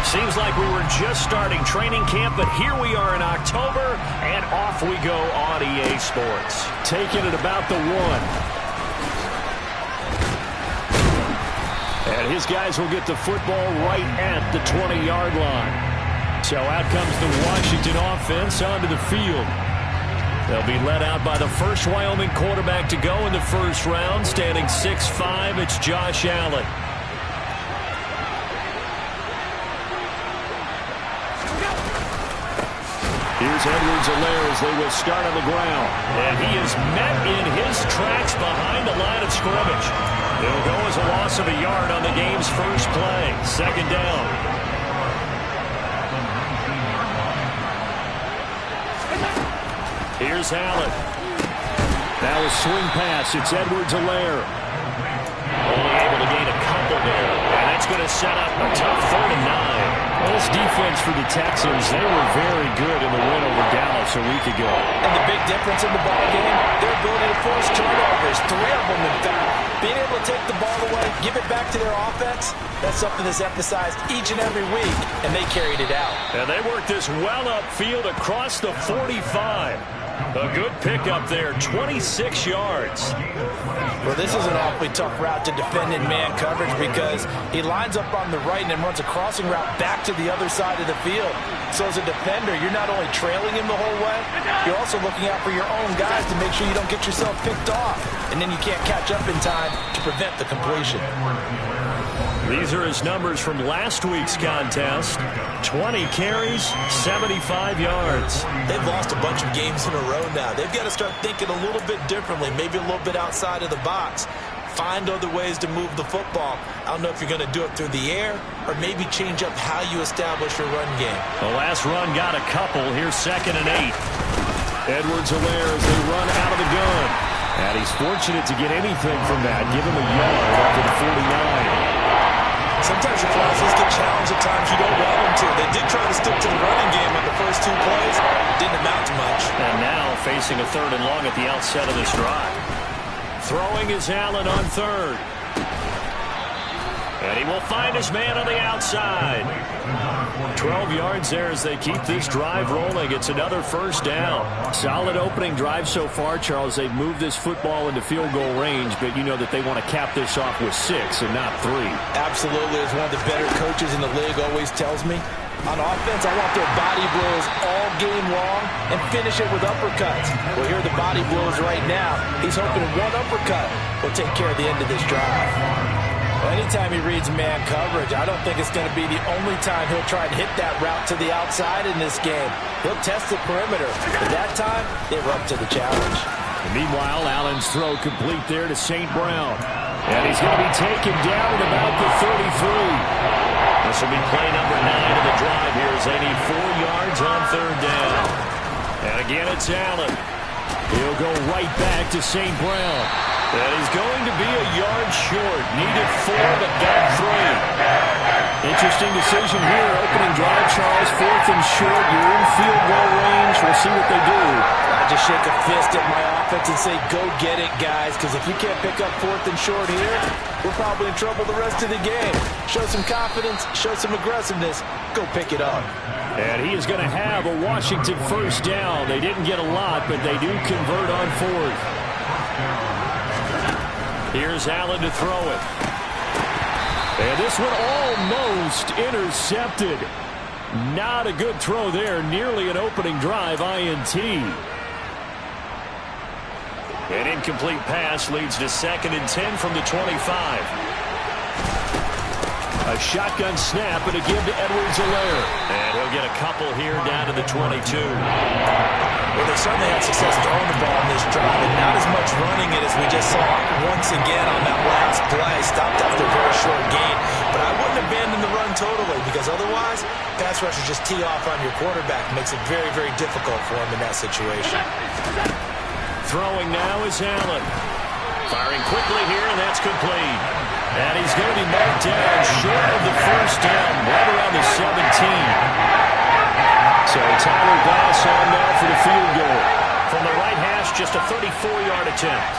Seems like we were just starting training camp, but here we are in October, and off we go on EA Sports. Taking it about the 1. And his guys will get the football right at the 20-yard line. So out comes the Washington offense onto the field. They'll be led out by the first Wyoming quarterback to go in the first round, standing 6'5". It's Josh Allen. Here's Edwards-Helaire as they will start on the ground. And he is met in his tracks behind the line of scrimmage. It'll go as a loss of a yard on the game's first play. Second down. Here's Allen. Now a swing pass. It's Edwards-Helaire. Only able to gain a couple there. And that's going to set up a tough 3rd and 9. Well, this defense for the Texans, they were very good in the win over Dallas a week ago. And the big difference in the ball game, their ability to force turnovers, 3 of them in fact. Being able to take the ball away, give it back to their offense, that's something that's emphasized each and every week, and they carried it out. And they worked this well upfield across the 45. A good pickup there, 26 yards. Well, this is an awfully tough route to defend in man coverage because he lines up on the right and then runs a crossing route back to the other side of the field. So as a defender, you're not only trailing him the whole way, you're also looking out for your own guys to make sure you don't get yourself picked off. And then you can't catch up in time to prevent the completion. These are his numbers from last week's contest. 20 carries, 75 yards. They've lost a bunch of games in a row now. They've got to start thinking a little bit differently, maybe a little bit outside of the box. Find other ways to move the football. I don't know if you're going to do it through the air or maybe change up how you establish your run game. The last run got a couple. Here's 2nd and 8. Edwards-Helaire as they run out of the gun. And he's fortunate to get anything from that. Give him a yard up to the 49. Sometimes your classes get challenged at times you don't want them to. They did try to stick to the running game on the first 2 plays. Didn't amount to much. And now facing a 3rd and long at the outset of this drive. Throwing is Allen on 3rd. And he will find his man on the outside. 12 yards there as they keep this drive rolling. It's another first down. Solid opening drive so far, Charles. They've moved this football into field goal range, but you know that they want to cap this off with 6 and not 3. Absolutely. As one of the better coaches in the league always tells me, on offense, I want their body blows all game long and finish it with uppercuts. Well, here are the body blows right now. He's hoping one uppercut will take care of the end of this drive. Well, anytime he reads man coverage, I don't think it's going to be the only time he'll try and hit that route to the outside in this game. He'll test the perimeter. But that time, they were up to the challenge. And meanwhile, Allen's throw complete there to St. Brown. And he's going to be taken down at about the 33. This will be play number 9 of the drive here as they need 4 yards on 3rd down. And again, it's Allen. He'll go right back to St. Brown. And he's going to be a yard short. Needed 4, but got 3. Interesting decision here. Opening drive, Charles. 4th and short. You're in field goal range. We'll see what they do. I just shake a fist at my offense and say, go get it, guys. Because if you can't pick up 4th and short here, we're probably in trouble the rest of the game. Show some confidence. Show some aggressiveness. Go pick it up. And he is going to have a Washington first down. They didn't get a lot, but they do convert on 4th. Here's Allen to throw it. And this one almost intercepted. Not a good throw there. Nearly an opening drive INT. An incomplete pass leads to 2nd and 10 from the 25. A shotgun snap and a give to Edwards-Helaire. And he'll get a couple here down to the 22. Well, they certainly had success throwing the ball in this drive, and not as much running it as we just saw once again on that last play. Stopped after a very short gain. But I wouldn't abandon the run totally, because otherwise, pass rushers just tee off on your quarterback. Makes it very, very difficult for him in that situation. Throwing now is Allen. Firing quickly here, and that's complete. And he's going to be marked down short of the first down, right around the 17. So Tyler Bass on now for the field goal. From the right hash, just a 34-yard attempt.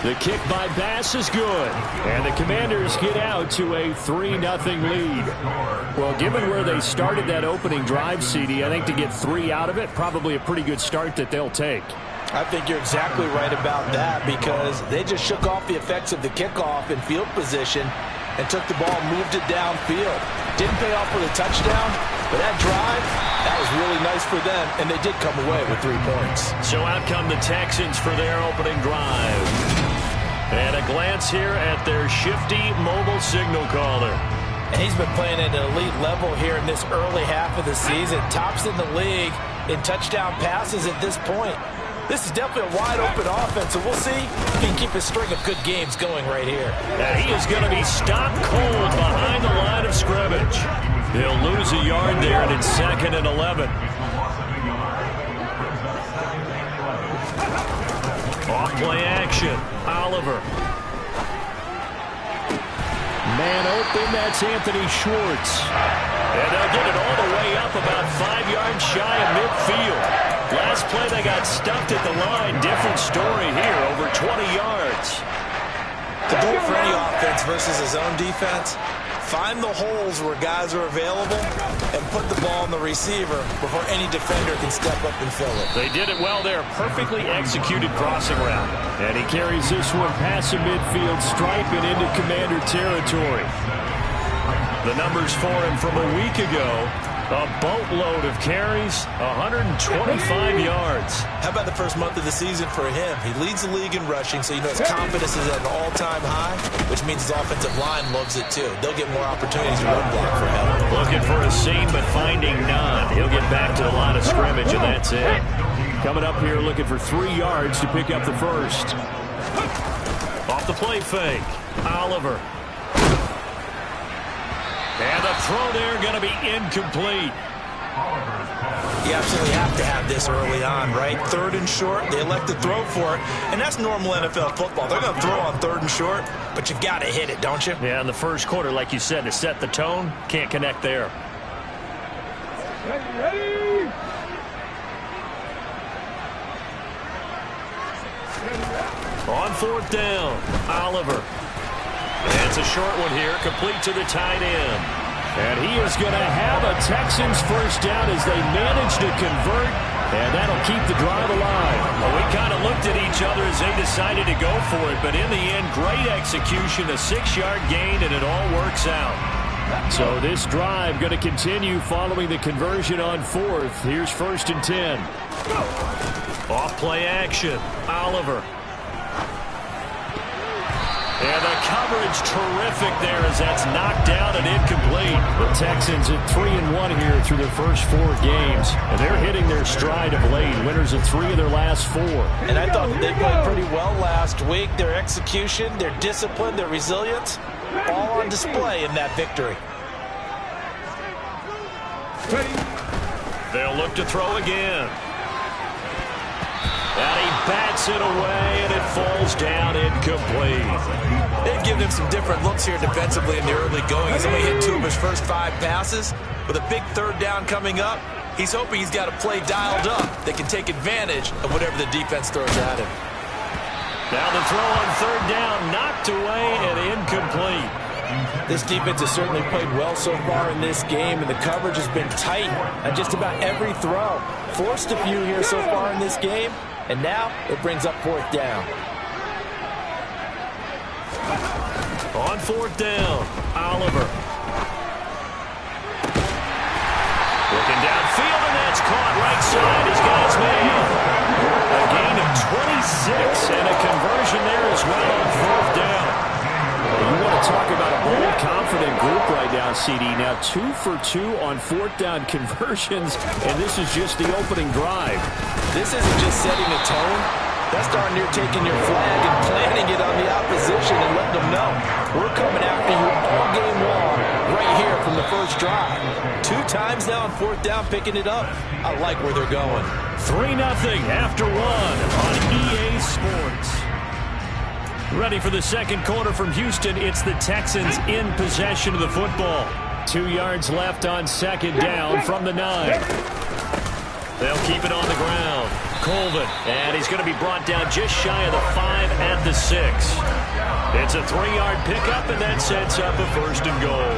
The kick by Bass is good. And the Commanders get out to a 3-0 lead. Well, given where they started that opening drive, CD, I think to get 3 out of it, probably a pretty good start that they'll take. I think you're exactly right about that because they just shook off the effects of the kickoff in field position and took the ball and moved it downfield. Didn't pay off with a touchdown, but that drive, that was really nice for them, and they did come away with 3 points. So out come the Texans for their opening drive. And a glance here at their shifty mobile signal caller. And he's been playing at an elite level here in this early half of the season. Tops in the league in touchdown passes at this point. This is definitely a wide-open offense, so we'll see if he can keep a string of good games going right here. And he is going to be stopped cold behind the line of scrimmage. He'll lose a yard there, and it's 2nd and 11. Off-play action. Oliver. Man open, that's Anthony Schwartz. And they'll get it all the way up about 5 yards shy of midfield. Last play, they got stuffed at the line. Different story here, over 20 yards. The goal for any offense versus his own defense, find the holes where guys are available and put the ball in the receiver before any defender can step up and fill it. They did it well there. Perfectly executed crossing route. And he carries this one past the midfield stripe and into Commander territory. The numbers for him from a week ago. A boatload of carries, 125 yards. How about the first month of the season for him? He leads the league in rushing, so you know his confidence is at an all-time high, which means his offensive line loves it too. They'll get more opportunities to run block for him. Looking for a seam, but finding none. He'll get back to the line of scrimmage, and that's it. Coming up here looking for 3 yards to pick up the first. Off the play fake. Oliver. And the throw there going to be incomplete. You absolutely have to have this early on, right? 3rd and short, they elect to throw for it, and that's normal NFL football. They're going to throw on 3rd and short, but you got to hit it, don't you? Yeah, in the first quarter, like you said, to set the tone, can't connect there. Ready. On 4th down, Oliver. And it's a short one here, complete to the tight end. And he is going to have a Texans first down as they manage to convert, and that'll keep the drive alive. Well, we kind of looked at each other as they decided to go for it, but in the end, great execution, a 6-yard gain, and it all works out. So this drive going to continue following the conversion on 4th. Here's 1st and 10. Off-play action, Oliver. And the coverage terrific there as that's knocked down and incomplete. The Texans at 3-1 here through their first 4 games. And they're hitting their stride of late. Winners of 3 of their last 4. And I thought they played pretty well last week. Their execution, their discipline, their resilience, all on display in that victory. They'll look to throw again. And he bats it away, and it falls down incomplete. They've given him some different looks here defensively in the early going. He's only hit 2 of his first 5 passes. With a big 3rd down coming up, he's hoping he's got a play dialed up that can take advantage of whatever the defense throws at him. Now the throw on 3rd down, knocked away and incomplete. This defense has certainly played well so far in this game, and the coverage has been tight on just about every throw. Forced a few here so far in this game, and now it brings up 4th down. On 4th down, Oliver. Looking downfield, and that's caught right side. He's got his man. A gain of 26, and a conversion there as well on 4th down. You want to talk about a bold, confident group right now, CD. Now 2 for 2 on 4th down conversions, and this is just the opening drive. This isn't just setting a tone. That's darn near taking your flag and planting it on the opposition and letting them know we're coming after you all game long right here from the first drive. 2 times now on 4th down, picking it up. I like where they're going. 3-0 after 1 on EA Sports. Ready for the second quarter from Houston. It's the Texans in possession of the football. 2 yards left on 2nd down from the 9. They'll keep it on the ground. Colvin, and he's going to be brought down just shy of the 5 at the 6. It's a 3-yard pickup, and that sets up a 1st and goal.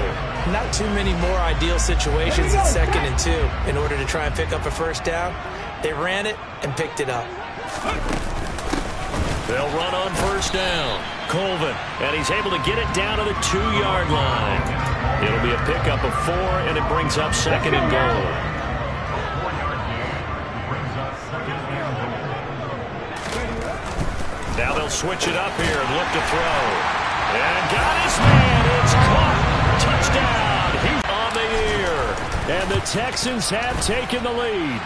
Not too many more ideal situations at 2nd and 2 in order to try and pick up a 1st down. They ran it and picked it up. They'll run on 1st down. Colvin, and he's able to get it down to the 2-yard line. It'll be a pickup of 4, and it brings up 2nd and goal. Now they'll switch it up here and look to throw. And got his man. It's caught. Touchdown. He's on the year. And the Texans have taken the lead.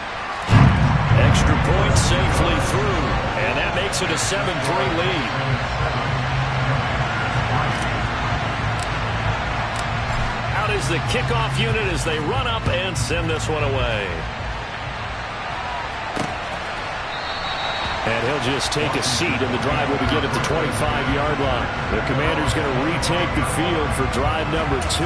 Extra point safely through. And that makes it a 7-3 lead. Out is the kickoff unit as they run up and send this one away. And he'll just take a seat, and the drive will begin at the 25-yard line. The Commanders going to retake the field for drive number 2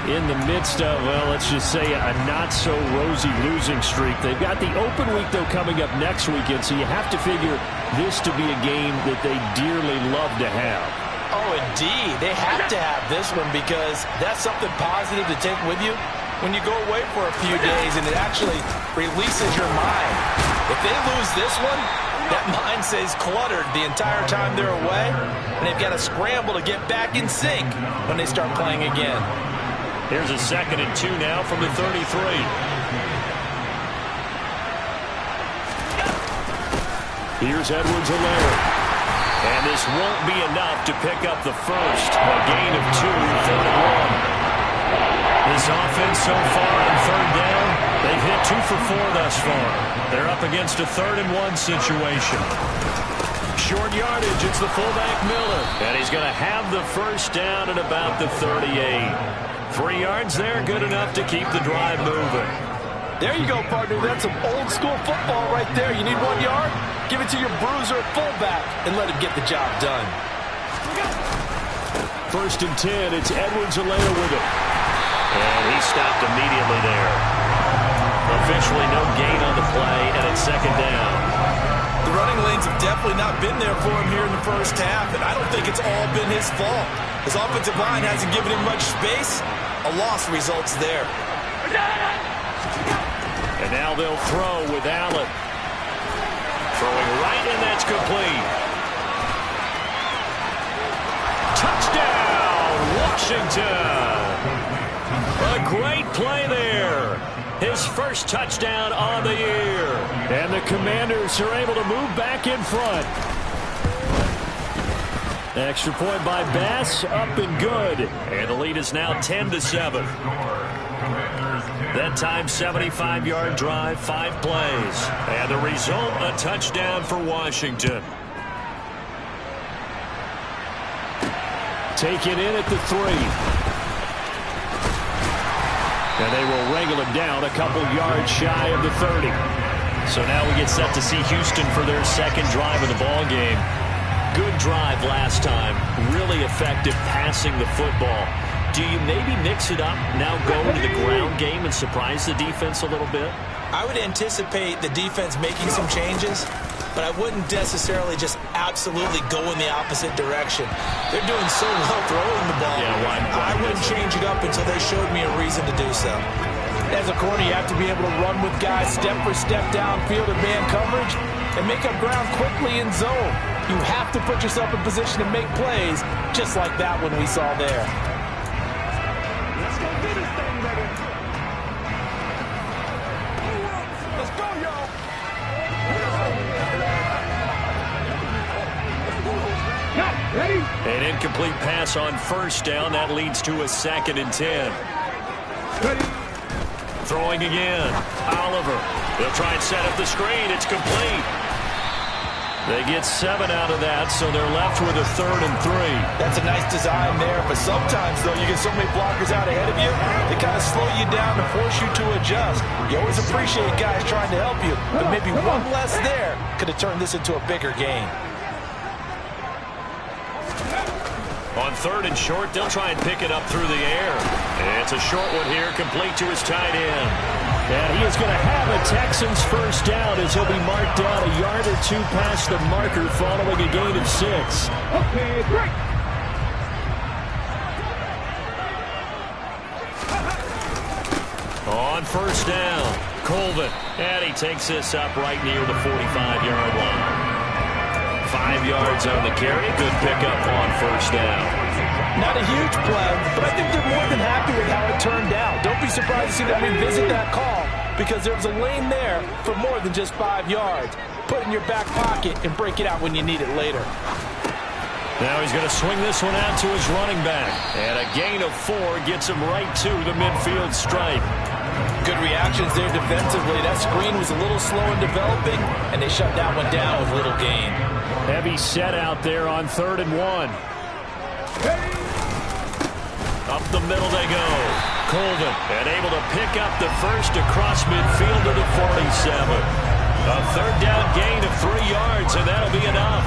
in the midst of, well, let's just say a not-so-rosy losing streak. They've got the open week, though, coming up next weekend, so you have to figure this to be a game that they dearly love to have. Oh, indeed. They have to have this one because that's something positive to take with you when you go away for a few days, and it actually releases your mind. If they lose this one, that mind stays cluttered the entire time they're away, and they've got to scramble to get back in sync when they start playing again. Here's a 2nd and 2 now from the 33. Here's Edwards-Helaire. And this won't be enough to pick up the 1st. A gain of 2, 3rd and 1. This offense so far on 3rd down, they've hit 2 for 4 thus far. They're up against a 3rd and 1 situation. Short yardage, it's the fullback Miller. And he's going to have the 1st down at about the 38. 3 yards there, good enough to keep the drive moving. There you go, partner. That's some old-school football right there. You need 1 yard? Give it to your bruiser at fullback and let him get the job done. 1st and 10, it's Edwards-Helaire with it. And he stopped immediately there. Officially no gain on the play, and it's 2nd down. The running lanes have definitely not been there for him here in the 1st half, and I don't think it's all been his fault. His offensive line hasn't given him much space. A loss results there. And now they'll throw with Allen. Throwing right, and that's complete. Touchdown, Washington. A great play there. His 1st touchdown on the year. And the Commanders are able to move back in front. Extra point by Bass, up and good. And the lead is now 10-7. That time, 75-yard drive, 5 plays. And the result, a touchdown for Washington. Taken in at the 3. And they will wrangle him down a couple yards shy of the 30. So now we get set to see Houston for their 2nd drive of the ball game. Good drive last time. Really effective passing the football. Do you maybe mix it up, now go into the ground game and surprise the defense a little bit? I would anticipate the defense making some changes, but I wouldn't necessarily just absolutely go in the opposite direction. They're doing so well throwing the ball. Yeah, why I wouldn't change it up until they showed me a reason to do so. As a corner, you have to be able to run with guys step for step downfield in man coverage and make up ground quickly in zone. You have to put yourself in position to make plays, just like that one we saw there. Let's go do this thing, baby. Let's go, y'all. Ready? An incomplete pass on 1st down. That leads to a 2nd and 10. Ready? Throwing again. Oliver. They'll try and set up the screen. It's complete. They get 7 out of that, so they're left with a 3rd and 3. That's a nice design there, but sometimes, though, you get so many blockers out ahead of you, they kind of slow you down to force you to adjust. You always appreciate guys trying to help you, but maybe one less there could have turned this into a bigger game. On 3rd and short, they'll try and pick it up through the air. And it's a short one here, complete to his tight end. And he is going to have a Texans first down as he'll be marked down a yard or two past the marker following a gain of 6. Okay, great. On first down, Colvin. And he takes this up right near the 45-yard line. 5 yards on the carry. Good pickup on first down. Not a huge play, but I think they're more than happy with how it turned out. Don't be surprised to see them revisit that call because there was a lane there for more than just 5 yards. Put it in your back pocket and break it out when you need it later. Now he's going to swing this one out to his running back. And a gain of 4 gets him right to the midfield stripe. Good reactions there defensively. That screen was a little slow in developing, and they shut that one down with little gain. Heavy set out there on 3rd and 1. Up the middle they go. Colvin, and able to pick up the first across midfield to the 47. A 3rd down gain of 3 yards, and that'll be enough.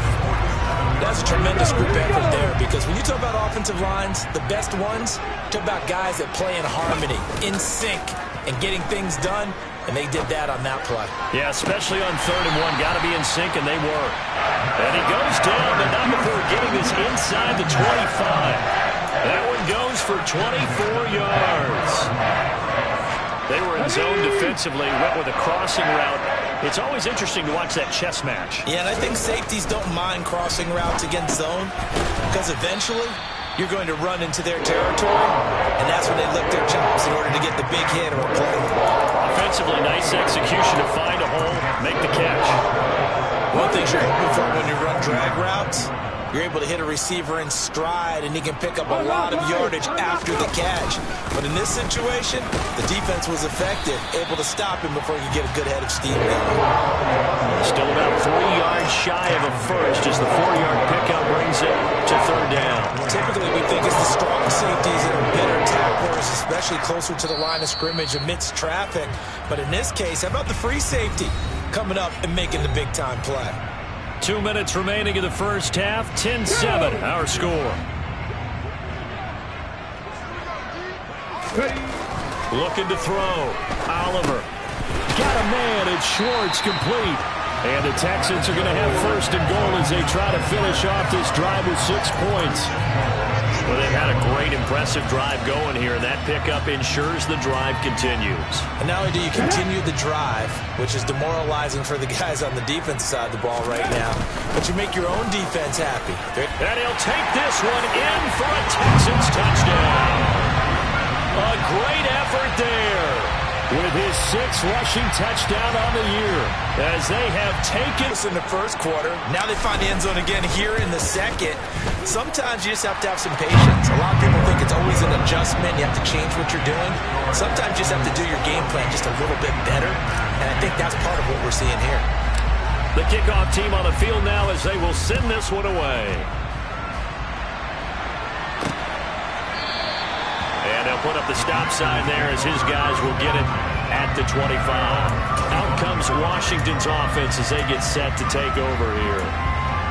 That's a tremendous group effort there because when you talk about offensive lines, the best ones, talk about guys that play in harmony, in sync, and getting things done, and they did that on that play. Yeah, especially on 3rd and 1. Got to be in sync, and they were. And he goes down, but not before getting this inside the 25. That one goes for 24 yards. They were in zone defensively, went with a crossing route. It's always interesting to watch that chess match. Yeah, and I think safeties don't mind crossing routes against zone because eventually you're going to run into their territory, and that's when they lick their chops in order to get the big hit or a play. Offensively, nice execution to find a hole, make the catch. One thing you're hoping for when you run drag routes, you're able to hit a receiver in stride, and he can pick up a lot of yardage after the catch. But in this situation, the defense was effective, able to stop him before he could get a good head of steam going. Still about 3 yards shy of a first as the 4-yard pickup brings it to 3rd down. Typically, we think it's the strong safeties that are better tacklers, especially closer to the line of scrimmage amidst traffic. But in this case, how about the free safety coming up and making the big-time play? 2 minutes remaining in the first half. 10-7, our score. Looking to throw. Oliver. Got a man. It's Schwartz complete. And the Texans are going to have 1st and goal as they try to finish off this drive with 6 points. Well, they've had a great, impressive drive going here, and that pickup ensures the drive continues. And not only do you continue the drive, which is demoralizing for the guys on the defensive side of the ball right now, but you make your own defense happy. And he'll take this one in for a Texans touchdown. A great effort there with his 6th rushing touchdown on the year as they have taken in the first quarter. Now they find the end zone again here in the second. Sometimes you just have to have some patience. A lot of people think it's always an adjustment. You have to change what you're doing. Sometimes you just have to do your game plan just a little bit better, and I think that's part of what we're seeing here. The kickoff team on the field now as they will send this one away. And they'll put up the stop sign there as his guys will get it at the 25. Out comes Washington's offense as they get set to take over here.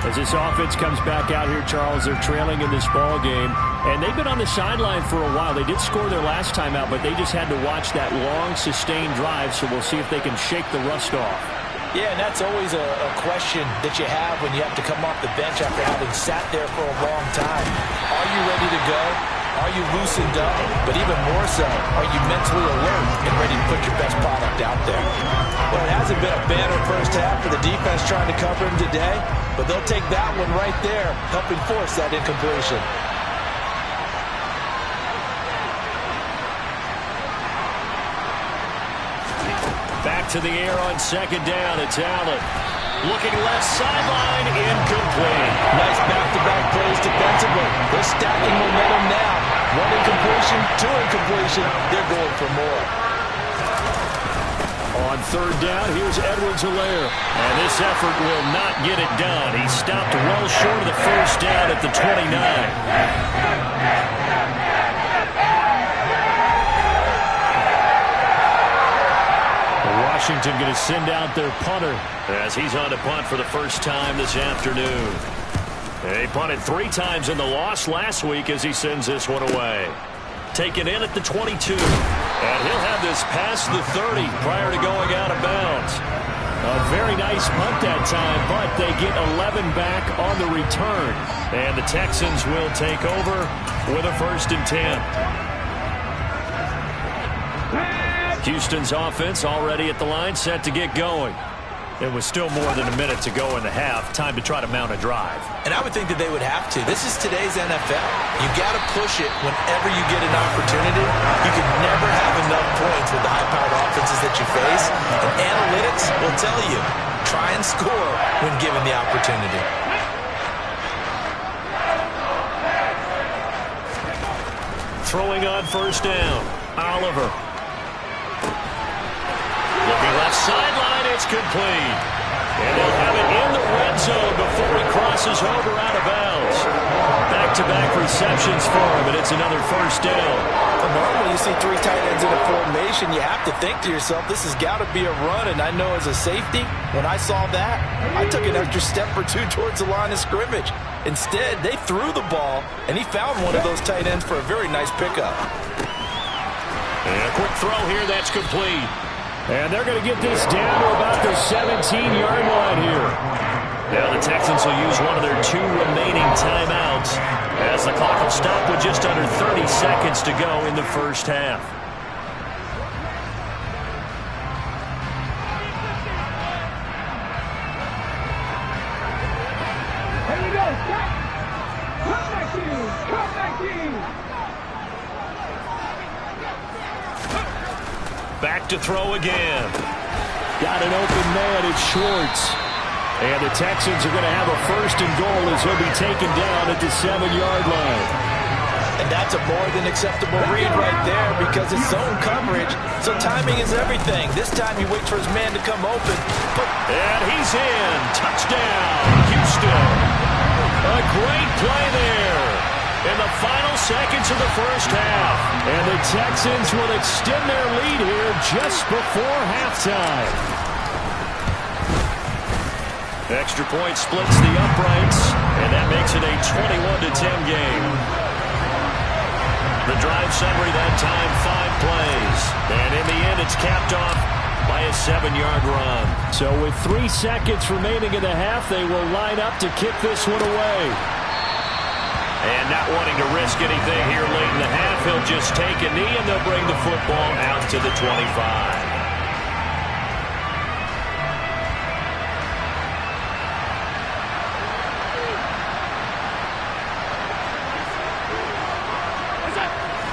As this offense comes back out here, Charles, they're trailing in this ball game. And they've been on the sideline for a while. They did score their last time out, but they just had to watch that long, sustained drive, so we'll see if they can shake the rust off. Yeah, and that's always a question that you have when you have to come off the bench after having sat there for a long time. Are you ready to go? Are you loosened up? But even more so, are you mentally alert and ready to put your best product out there? Well, it hasn't been a banner first half for the defense trying to cover him today, but they'll take that one right there, helping force that incompletion. Back to the air on 2nd down. It's Allen. Looking left sideline, incomplete. Nice back-to-back plays defensively. They're stacking momentum now. 1 incompletion, 2 incompletion. They're going for more. On 3rd down, here's Edwards-Helaire. And this effort will not get it done. He stopped well short of the first down at the 29. Washington going to send out their punter as he's on to punt for the first time this afternoon. He punted 3 times in the loss last week as he sends this one away. Taken in at the 22. And he'll have this past the 30 prior to going out of bounds. A very nice punt that time, but they get 11 back on the return. And the Texans will take over with a 1st and 10. Houston's offense already at the line, set to get going. It was still more than a minute to go in the half. Time to try to mount a drive. And I would think that they would have to. This is today's NFL. You got to push it whenever you get an opportunity. You can never have enough points with the high-powered offenses that you face. And analytics will tell you, try and score when given the opportunity. Throwing on 1st down. Oliver. Looking left sideline, it's complete. And they'll have it in the red zone before he crosses over out of bounds. Back-to-back receptions for him, and it's another 1st down. Normally you see 3 tight ends in a formation, you have to think to yourself, this has got to be a run. And I know as a safety, when I saw that, I took an extra step or 2 towards the line of scrimmage. Instead, they threw the ball, and he found one of those tight ends for a very nice pickup. And a quick throw here, that's complete. And they're going to get this down to about the 17-yard line here. Now the Texans will use one of their 2 remaining timeouts as the clock will stop with just under 30 seconds to go in the 1st half. Here we go. Come back in. Come back in. Back to throw again. Got an open man. It's Schwartz. And the Texans are going to have a 1st and goal as he'll be taken down at the 7-yard line. And that's a more than acceptable read right there because it's zone coverage, so timing is everything. This time he waits for his man to come open. And he's in. Touchdown, Houston. A great play there in the final seconds of the 1st half. And the Texans will extend their lead here just before halftime. Extra point splits the uprights, and that makes it a 21-10 game. The drive summary that time, 5 plays. And in the end, it's capped off by a 7-yard run. So with 3 seconds remaining in the half, they will line up to kick this one away. And not wanting to risk anything here late in the half, he'll just take a knee, and they'll bring the football out to the 25.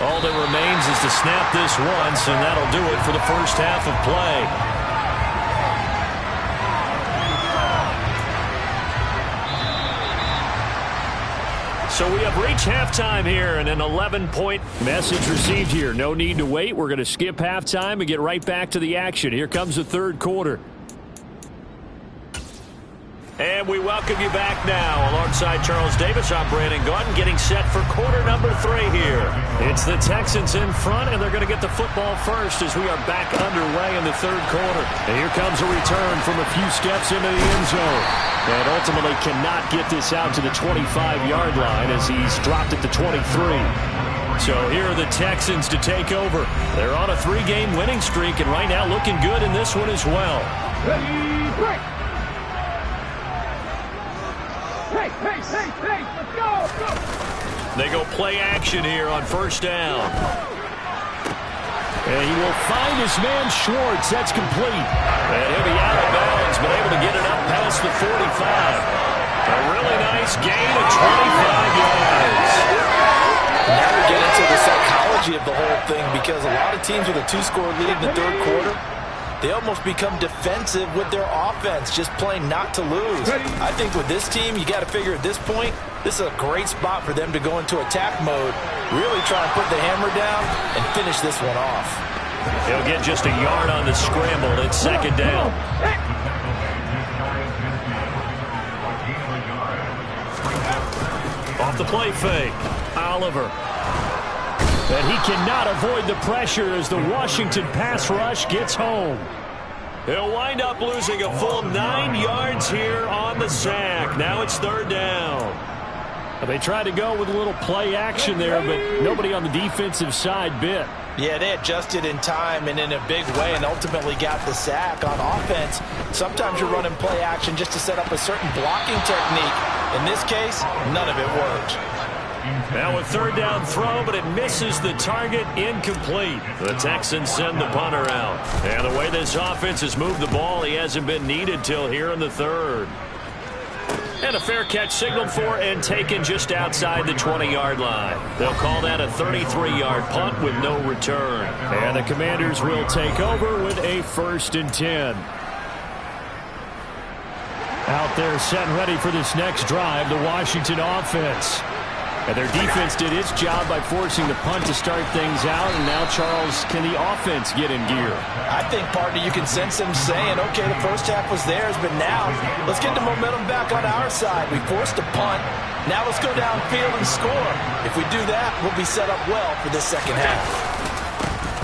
All that remains is to snap this once, and that'll do it for the 1st half of play. So we have reached halftime here, and an 11-point message received here. No need to wait. We're going to skip halftime and get right back to the action. Here comes the 3rd quarter. And we welcome you back now. Alongside Charles Davis, I'm Brandon Gaudin, getting set for quarter number 3 here. It's the Texans in front, and they're going to get the football first as we are back underway in the 3rd quarter. And here comes a return from a few steps into the end zone. And ultimately cannot get this out to the 25-yard line as he's dropped at the 23. So here are the Texans to take over. They're on a 3-game winning streak, and right now looking good in this one as well. Ready, break. Hey, let's go. They go play action here on 1st down. And he will find his man Schwartz. That's complete. And he'll be out of bounds, but able to get it up past the 45. A really nice gain of 25 yards. Now we get into the psychology of the whole thing because a lot of teams with a 2-score lead in the 3rd quarter, they almost become defensive with their offense, just playing not to lose. I think with this team, you got to figure at this point, this is a great spot for them to go into attack mode, really try and put the hammer down and finish this one off. He'll get just a yard on the scramble. It's 2nd down. Off the play fake, Oliver. And he cannot avoid the pressure as the Washington pass rush gets home. He'll wind up losing a full 9 yards here on the sack. Now it's 3rd down. They tried to go with a little play action there, but nobody on the defensive side bit. Yeah, they adjusted in time and in a big way and ultimately got the sack. On offense, sometimes you're running play action just to set up a certain blocking technique. In this case, none of it worked. Now a third down throw, but it misses the target, incomplete. The Texans send the punter out. And the way this offense has moved the ball, he hasn't been needed till here in the third. And a fair catch signaled for and taken just outside the 20-yard line. They'll call that a 33-yard punt with no return. And the Commanders will take over with a 1st and 10. Out there set and ready for this next drive, the Washington offense. And their defense did its job by forcing the punt to start things out. And now, Charles, can the offense get in gear? I think, partner, you can sense them saying, okay, the first half was theirs, but now let's get the momentum back on our side. We forced a punt. Now let's go downfield and score. If we do that, we'll be set up well for this second half.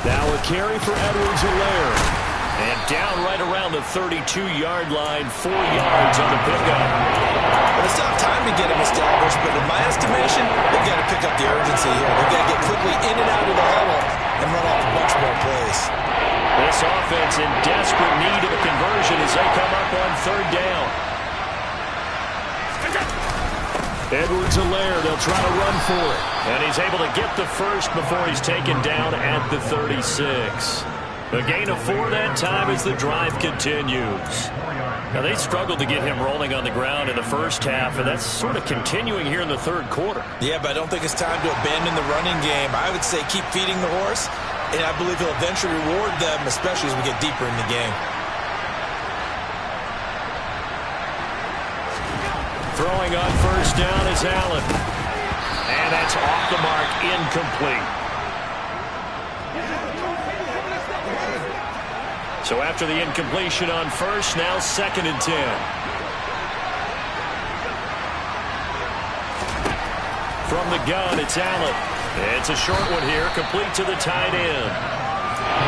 Now a carry for Edwards-Helaire. And down right around the 32-yard line, 4 yards on the pickup. Well, it's not time to get him established, but in my estimation, they've got to pick up the urgency here. They've got to get quickly in and out of the huddle and run off a bunch more plays. This offense in desperate need of a conversion as they come up on 3rd down. Edwards-Helaire, they'll try to run for it. And he's able to get the first before he's taken down at the 36. A gain of 4 that time as the drive continues. Now, they struggled to get him rolling on the ground in the first half, and that's sort of continuing here in the 3rd quarter. Yeah, but I don't think it's time to abandon the running game. I would say keep feeding the horse, and I believe he'll eventually reward them, especially as we get deeper in the game. Throwing on 1st down is Allen. And that's off the mark, incomplete. So after the incompletion on 1st, now 2nd and 10. From the gun, it's Allen. It's a short one here, complete to the tight end.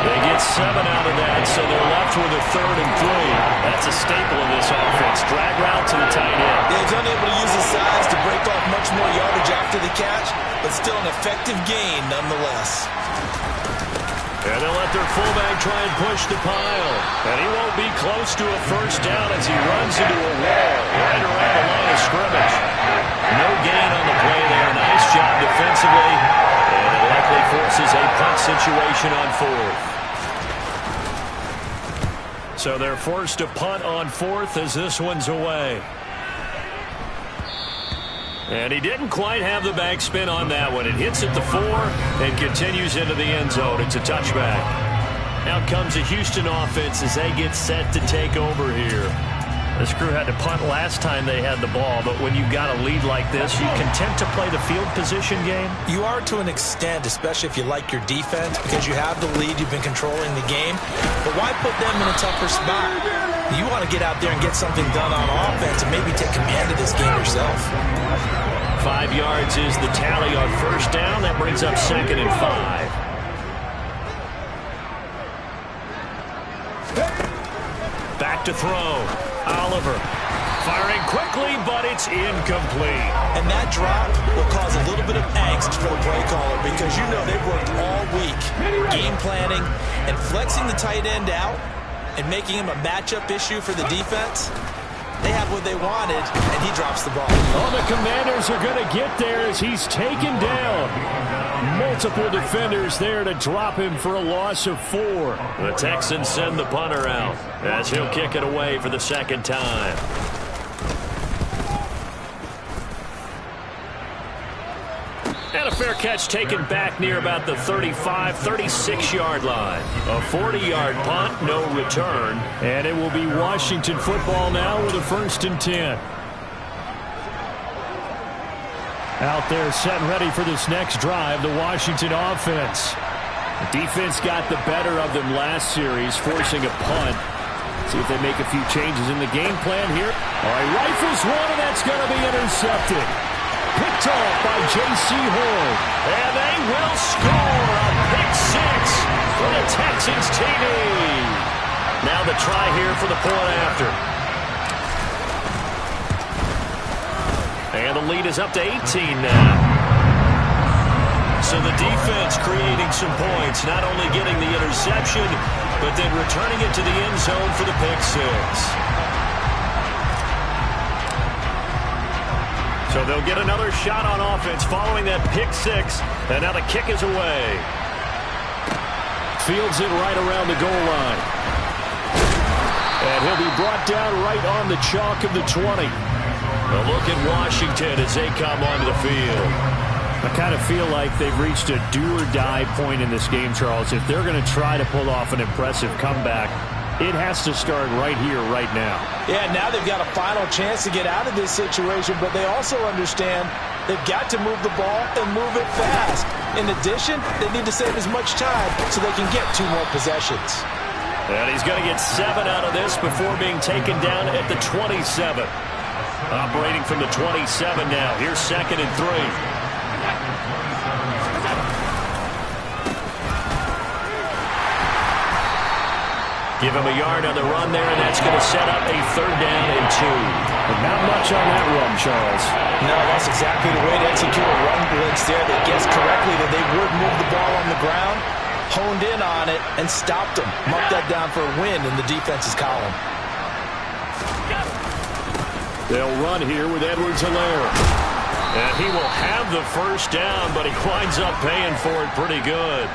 They get 7 out of that, so they're left with a 3rd and 3. That's a staple of this offense. Drag route to the tight end. Yeah, he's unable to use his size to break off much more yardage after the catch, but still an effective gain nonetheless. And they'll let their fullback try and push the pile. And he won't be close to a 1st down as he runs into a wall right around the line of scrimmage. No gain on the play there. Nice job defensively. And it likely forces a punt situation on 4th. So they're forced to punt on 4th as this one's away. And he didn't quite have the backspin on that one. It hits at the 4 and continues into the end zone. It's a touchback. Out comes the Houston offense as they get set to take over here. This crew had to punt last time they had the ball, but when you've got a lead like this, you content to play the field position game? You are to an extent, especially if you like your defense, because you have the lead, you've been controlling the game. But why put them in a tougher spot? You want to get out there and get something done on offense and maybe take command of this game yourself. 5 yards is the tally on 1st down. That brings up 2nd and 5. Back to throw. Oliver firing quickly, but it's incomplete. And that drop will cause a little bit of angst for the play caller because you know they've worked all week game planning and flexing the tight end out and making him a matchup issue for the defense. They have what they wanted, and he drops the ball. Oh, the Commanders are going to get there as he's taken down. Multiple defenders there to drop him for a loss of 4. The Texans send the punter out as he'll kick it away for the 2nd time. And a fair catch taken back near about the 35, 36-yard line. A 40-yard punt, no return. And it will be Washington football now with a 1st and 10. Out there set and ready for this next drive, the Washington offense. The defense got the better of them last series, forcing a punt. See if they make a few changes in the game plan here. All right, rifles one, and that's going to be intercepted. Picked off by J.C. Horn. And they will score a pick 6 for the Texans TD. Now the try here for the point after. And And the lead is up to 18 now. So the defense creating some points, not only getting the interception, but then returning it to the end zone for the pick six. So they'll get another shot on offense following that pick six. And now the kick is away. Fields it right around the goal line. And he'll be brought down right on the chalk of the 20. A look at Washington as they come onto the field. I kind of feel like they've reached a do-or-die point in this game, Charles. If they're going to try to pull off an impressive comeback, it has to start right here, right now. Yeah, now they've got a final chance to get out of this situation, but they also understand they've got to move the ball and move it fast. In addition, they need to save as much time so they can get 2 more possessions. And he's going to get 7 out of this before being taken down at the 27. Operating from the 27 now. Here's 2nd and 3. Give him a yard on the run there, and that's going to set up a 3rd down and 2. But not much on that run, Charles. No, that's exactly the way to execute a run blitz there. They guessed correctly that they would move the ball on the ground, honed in on it, and stopped them. Marked that down for a win in the defense's column. They'll run here with Edwards-Helaire. And he will have the 1st down, but he winds up paying for it pretty good.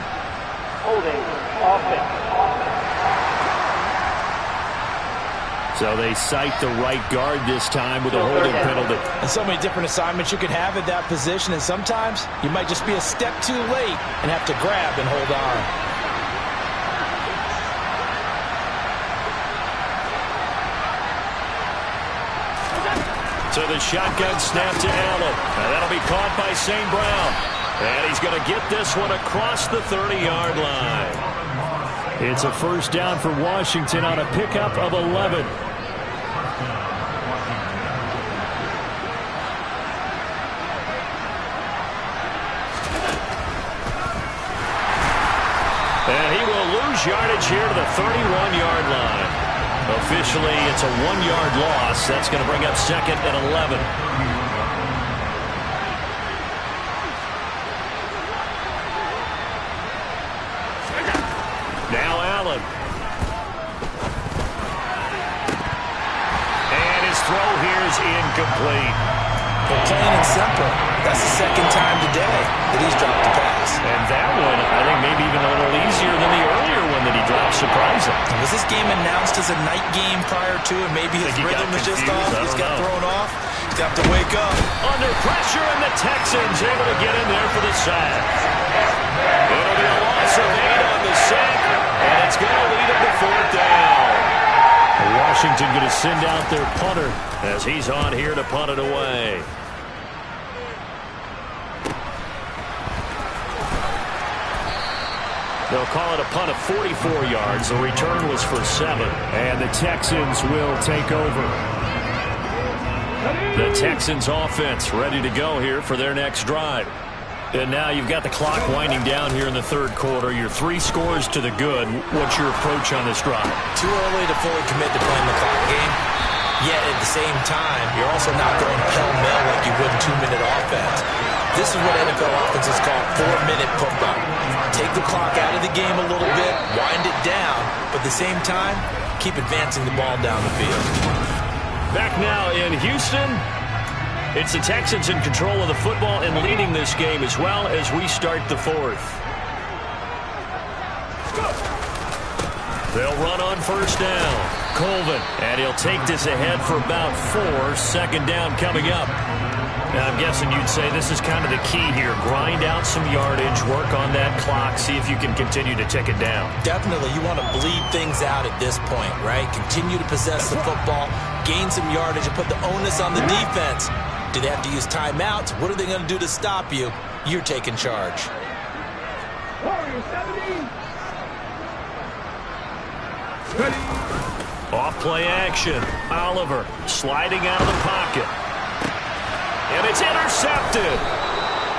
Holding offense. So they cite the right guard this time with a holding penalty. And so many different assignments you could have at that position, and sometimes you might just be a step too late and have to grab and hold on. So the shotgun snap to Allen. And that'll be caught by St. Brown. And he's going to get this one across the 30-yard line. It's a 1st down for Washington on a pickup of 11. And he will lose yardage here to the 31-yard line. Officially, it's a 1-yard loss. That's going to bring up 2nd and 11. Now Allen. And his throw here is incomplete. But plain and simple, that's the 2nd time today that he's dropped a pass. And that one, I think, maybe even a little easier than the earlier one that he dropped, surprising. Was this game announced as a night game prior to it? Maybe his rhythm was just off. He's got thrown off. He's got to wake up. Under pressure, and the Texans able to get in there for the sack. It'll be a loss of 8 on the sack, and it's going to lead him to 4th down. Washington going to send out their punter as he's on here to punt it away. They'll call it a punt of 44 yards. The return was for 7. And the Texans will take over. The Texans offense ready to go here for their next drive. And now you've got the clock winding down here in the 3rd quarter. You're 3 scores to the good. What's your approach on this drive? Too early to fully commit to playing the clock game. Yet at the same time, you're also not going pell-mell like you would in 2-minute offense. This is what NFL offenses call 4-minute pump-up. Take the clock out of the game a little bit, wind it down, but at the same time, keep advancing the ball down the field. Back now in Houston. It's the Texans in control of the football and leading this game as well as we start the 4th. They'll run on 1st down. Colvin, and he'll take this ahead for about 4. 2nd down coming up. And I'm guessing you'd say this is kind of the key here. Grind out some yardage, work on that clock, see if you can continue to tick it down. Definitely. You want to bleed things out at this point, right? Continue to possess the football, gain some yardage, and put the onus on the defense. Do they have to use timeouts? What are they going to do to stop you? You're taking charge. Off play action. Oliver sliding out of the pocket. And it's intercepted.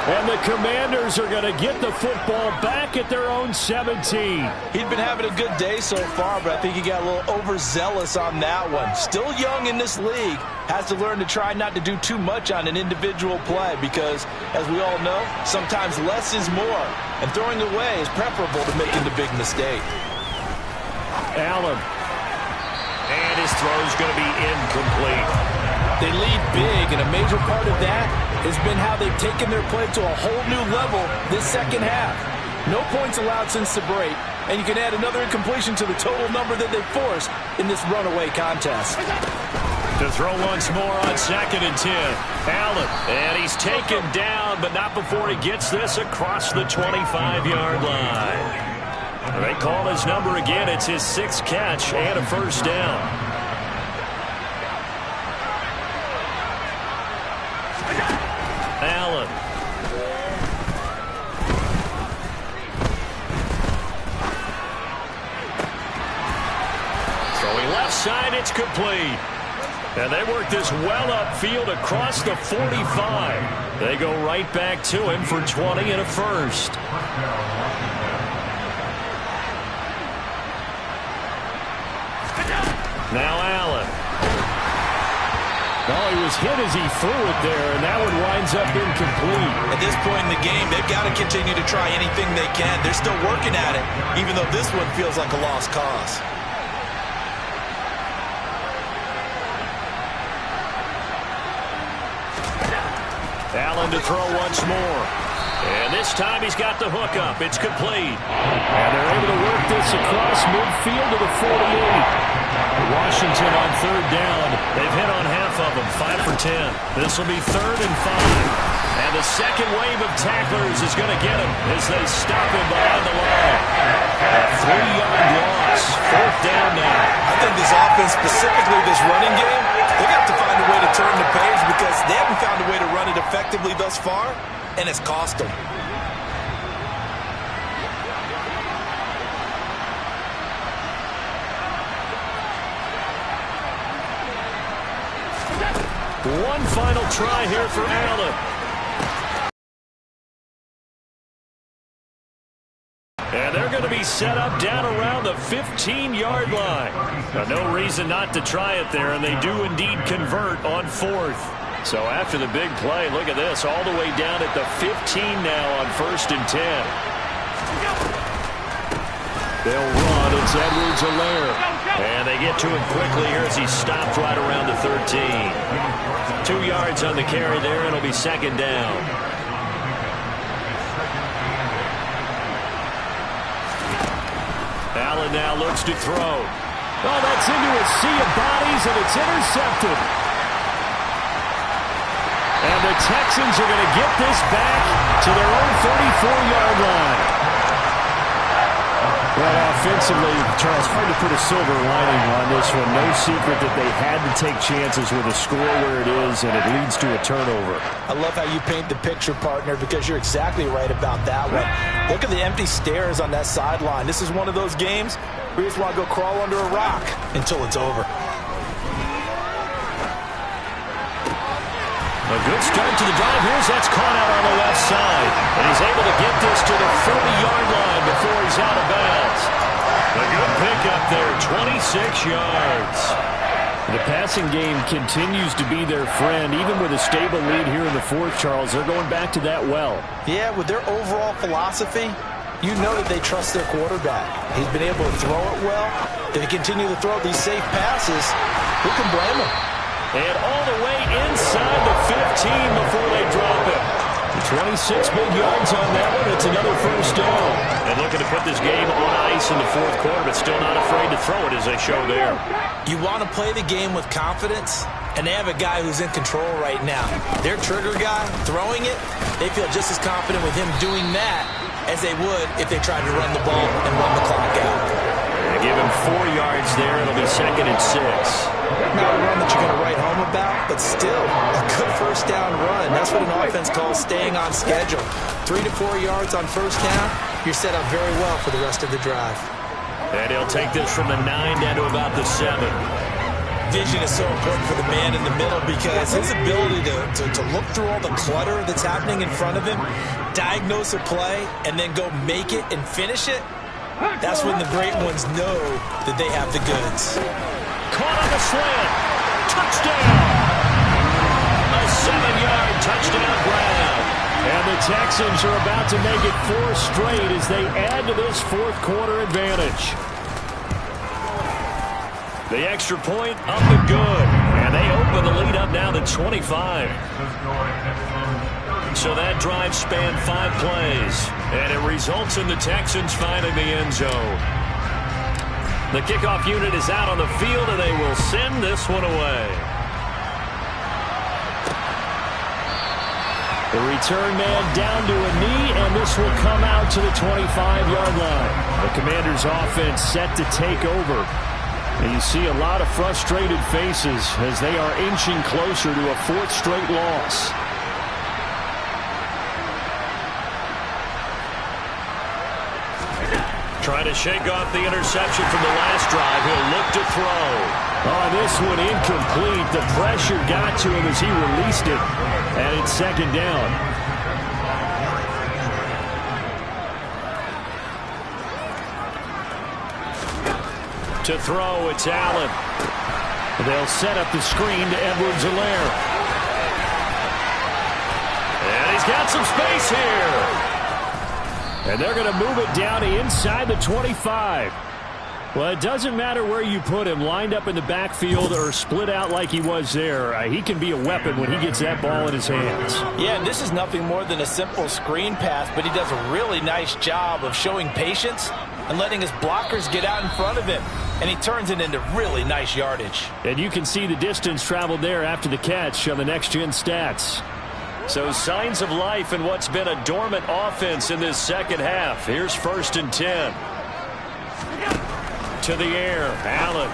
And the Commanders are going to get the football back at their own 17. He'd been having a good day so far, but I think he got a little overzealous on that one. Still young in this league, has to learn to try not to do too much on an individual play because, as we all know, sometimes less is more, and throwing away is preferable to making the big mistake. Allen. And his throw's going to be incomplete. They lead big, and a major part of that has been how they've taken their play to a whole new level this second half. No points allowed since the break, and you can add another incompletion to the total number that they forced in this runaway contest. To throw once more on 2nd and 10. Allen, and he's taken down, but not before he gets this across the 25-yard line. They call his number again. It's his 6th catch and a first down. Allen. Throwing left side, it's complete. And they work this well upfield across the 45. They go right back to him for 20 and a first. Now Allen. Oh, he was hit as he threw it there, and that one winds up incomplete. At this point in the game, they've got to continue to try anything they can. They're still working at it, even though this one feels like a lost cause. Allen to throw once more. And this time he's got the hook up. It's complete. And they're able to work this across midfield to the 48. Washington on 3rd down. They've hit on half of them, 5 for 10. This will be 3rd and 5. And the second wave of tacklers is going to get him as they stop him behind the line. A 3-yard loss. 4th down now. I think this offense, specifically this running game, they're going to have to find a way to turn the page because they haven't found a way to run it effectively thus far, and it's cost them. One final try here for Allen. And they're going to be set up down around the 15-yard line. Now, no reason not to try it there, and they do indeed convert on 4th. So after the big play, look at this, all the way down at the 15 now on 1st and 10. They'll run. It's Edwards-Helaire. And they get to him quickly here as he stopped right around the 13. 2 yards on the carry there, and it'll be 2nd down. Allen now looks to throw. Oh, that's into a sea of bodies, and it's intercepted. And the Texans are going to get this back to their own 34-yard line. Well, offensively, Charles, hard to put a silver lining on this one. No secret that they had to take chances with a score where it is, and it leads to a turnover. I love how you paint the picture, partner, because you're exactly right about that one. Look at the empty stares on that sideline. This is one of those games where you just want to go crawl under a rock until it's over. A good start to the drive. That's caught out on the left side. And he's able to get this to the 30-yard line before he's out of bounds. A good pickup there, 26 yards. The passing game continues to be their friend. Even with a stable lead here in the 4th, Charles, they're going back to that well. Yeah, with their overall philosophy, you know that they trust their quarterback. He's been able to throw it well. They continue to throw these safe passes. Who can blame him? And all the way inside the 15 before they drop it. 26 big yards on that one. It's another first down. And looking to put this game on ice in the 4th quarter, but still not afraid to throw it as they show there. You want to play the game with confidence, and they have a guy who's in control right now. Their trigger guy, throwing it, they feel just as confident with him doing that as they would if they tried to run the ball and run the clock out. They give him 4 yards there. It'll be 2nd and 6. Not a run that you're going to write home about, but still a good first down run. That's what an offense calls staying on schedule. 3 to 4 yards on first down, you're set up very well for the rest of the drive. And he'll take this from the 9 down to about the 7. Vision is so important for the man in the middle because his ability to look through all the clutter that's happening in front of him, diagnose a play, and then go make it and finish it, that's when the great ones know that they have the goods. Caught on the slant. Touchdown. 7-yard touchdown grab. And the Texans are about to make it 4 straight as they add to this fourth-quarter advantage. The extra point up and good. And they open the lead up now to 25. So that drive spanned 5 plays. And it results in the Texans finding the end zone. The kickoff unit is out on the field, and they will send this one away. The return man down to a knee, and this will come out to the 25-yard line. The Commanders' offense set to take over. And you see a lot of frustrated faces as they are inching closer to a 4th straight loss. Trying to shake off the interception from the last drive. He'll look to throw. Oh, this one incomplete. The pressure got to him as he released it. And it's 2nd down. To throw, it's Allen. They'll set up the screen to Edwards-Helaire. And he's got some space here. And they're going to move it down to inside the 25. Well, it doesn't matter where you put him, lined up in the backfield or split out like he was there. He can be a weapon when he gets that ball in his hands. Yeah, and this is nothing more than a simple screen pass, but he does a really nice job of showing patience and letting his blockers get out in front of him. And he turns it into really nice yardage. And you can see the distance traveled there after the catch on the next-gen stats. So signs of life in what's been a dormant offense in this second half. Here's 1st and 10. To the air, Allen.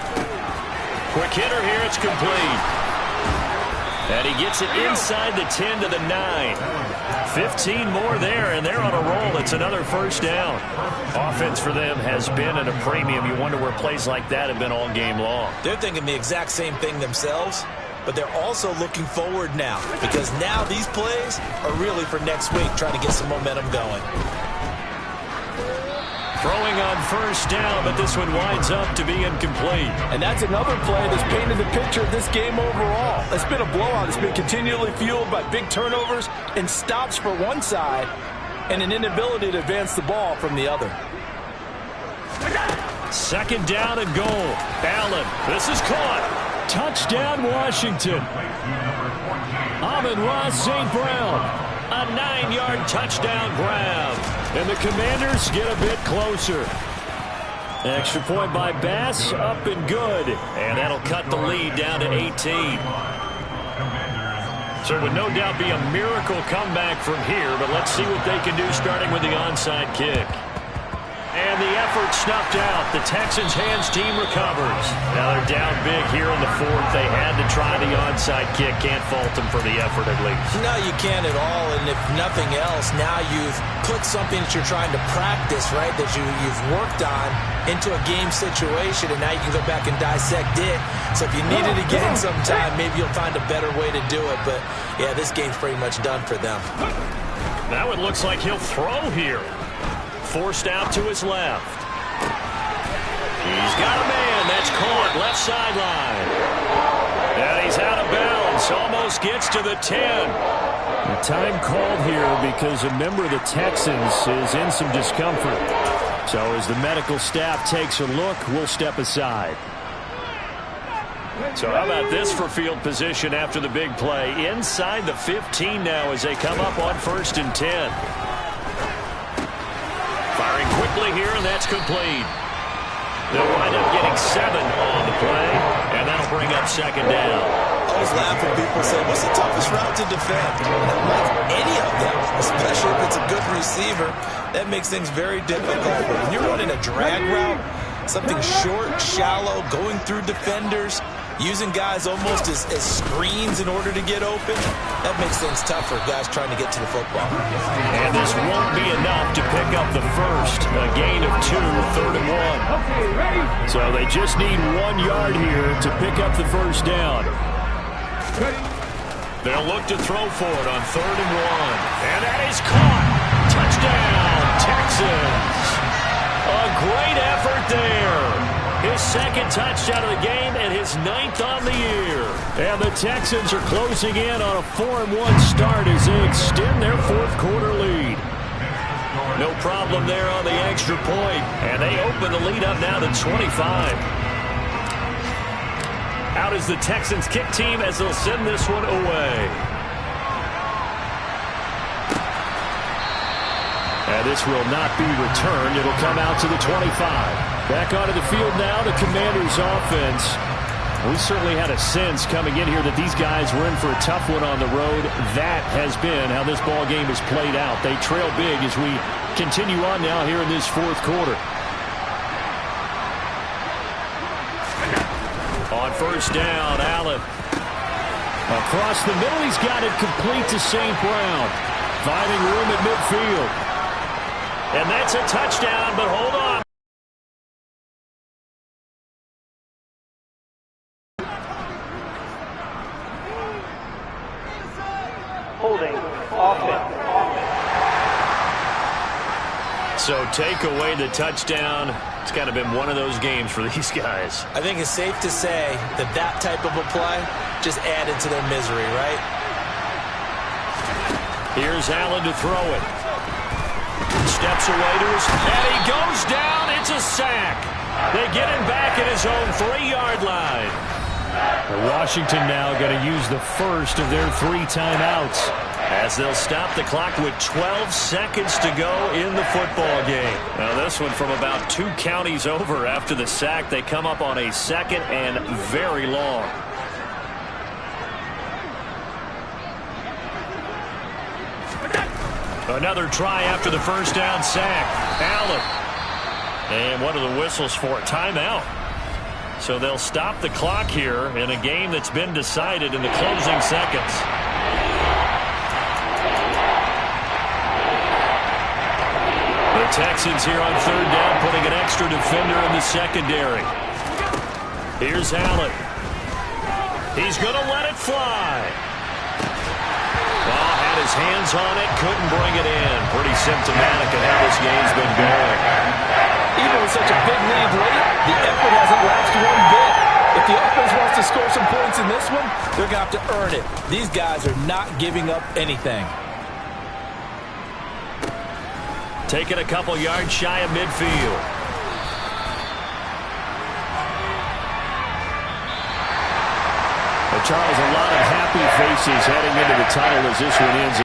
Quick hitter here, it's complete. And he gets it inside the 10 to the 9. 15 more there, and they're on a roll. It's another 1st down. Offense for them has been at a premium. You wonder where plays like that have been all game long. They're thinking the exact same thing themselves, but they're also looking forward now because now these plays are really for next week, trying to get some momentum going. Throwing on 1st down, but this one winds up to be incomplete. And that's another play that's painted the picture of this game overall. It's been a blowout. It's been continually fueled by big turnovers and stops for one side and an inability to advance the ball from the other. 2nd down and goal. Allen, this is caught. Touchdown, Washington. Amon-Ra St. Brown. A 9-yard touchdown grab. And the Commanders get a bit closer. Extra point by Bass, up and good. And that'll cut the lead down to 18. So it would no doubt be a miracle comeback from here, but let's see what they can do starting with the onside kick. And the effort snuffed out. The Texans' hands team recovers. Now they're down big here in the 4th. They had to try the onside kick. Can't fault them for the effort at least. No, you can't at all. And if nothing else, now you've put something that you're trying to practice, right, that you've worked on into a game situation, and now you can go back and dissect it. So if you need it again sometime, maybe you'll find a better way to do it. But, yeah, this game's pretty much done for them. Now it looks like he'll throw here. Forced out to his left. He's got a man. That's caught left sideline. And he's out of bounds. Almost gets to the 10. The time called here because a member of the Texans is in some discomfort. So as the medical staff takes a look, we'll step aside. So how about this for field position after the big play? Inside the 15 now as they come up on 1st and 10. Firing quickly here, and that's complete. They'll wind up getting 7 on the play, and that'll bring up 2nd down. I always laugh when people say, what's the toughest route to defend? Like any of them, especially if it's a good receiver, that makes things very difficult. But when you're running a drag route, something short, shallow, going through defenders, using guys almost as screens in order to get open, that makes things tough for guys trying to get to the football. And this won't be enough to pick up the first. A gain of 2, 3rd and 1. Okay, ready? So they just need 1 yard here to pick up the 1st down. Ready? They'll look to throw for it on 3rd and 1. And that is caught. Touchdown, Texans. A great effort there. His second touchdown of the game and his 9th on the year. And the Texans are closing in on a 4-1 start as they extend their fourth quarter lead. No problem there on the extra point, and they open the lead up now to 25. Out is the Texans kick team as they'll send this one away. And this will not be returned. It'll come out to the 25. Back onto the field now, the Commanders offense. We certainly had a sense coming in here that these guys were in for a tough one on the road. That has been how this ball game has played out. They trail big as we continue on now here in this fourth quarter. On first down, Allen. Across the middle, he's got it complete to St. Brown. Finding room at midfield. And that's a touchdown, but hold on. Holding. Offense. So take away the touchdown. It's kind of been one of those games for these guys. I think it's safe to say that that type of a play just added to their misery, right? Here's Allen to throw it. Steps away to his, and he goes down. It's a sack. They get him back at his own 3-yard line. Washington now going to use the first of their 3 timeouts as they'll stop the clock with 12 seconds to go in the football game. Now this one from about 2 counties over after the sack. They come up on a 2nd and very long. Another try after the first down sack. Allen. And what are the whistles for? Timeout. So they'll stop the clock here in a game that's been decided in the closing seconds. The Texans here on third down putting an extra defender in the secondary. Here's Allen. He's going to let it fly. Well, had his hands on it, couldn't bring it in. Pretty symptomatic of how this game's been going. Even with such a big lead late, the effort hasn't lapsed one bit. If the offense wants to score some points in this one, they're going to have to earn it. These guys are not giving up anything. Taking a couple yards shy of midfield. Charles, a lot of happy faces heading into the tunnel as this one ends.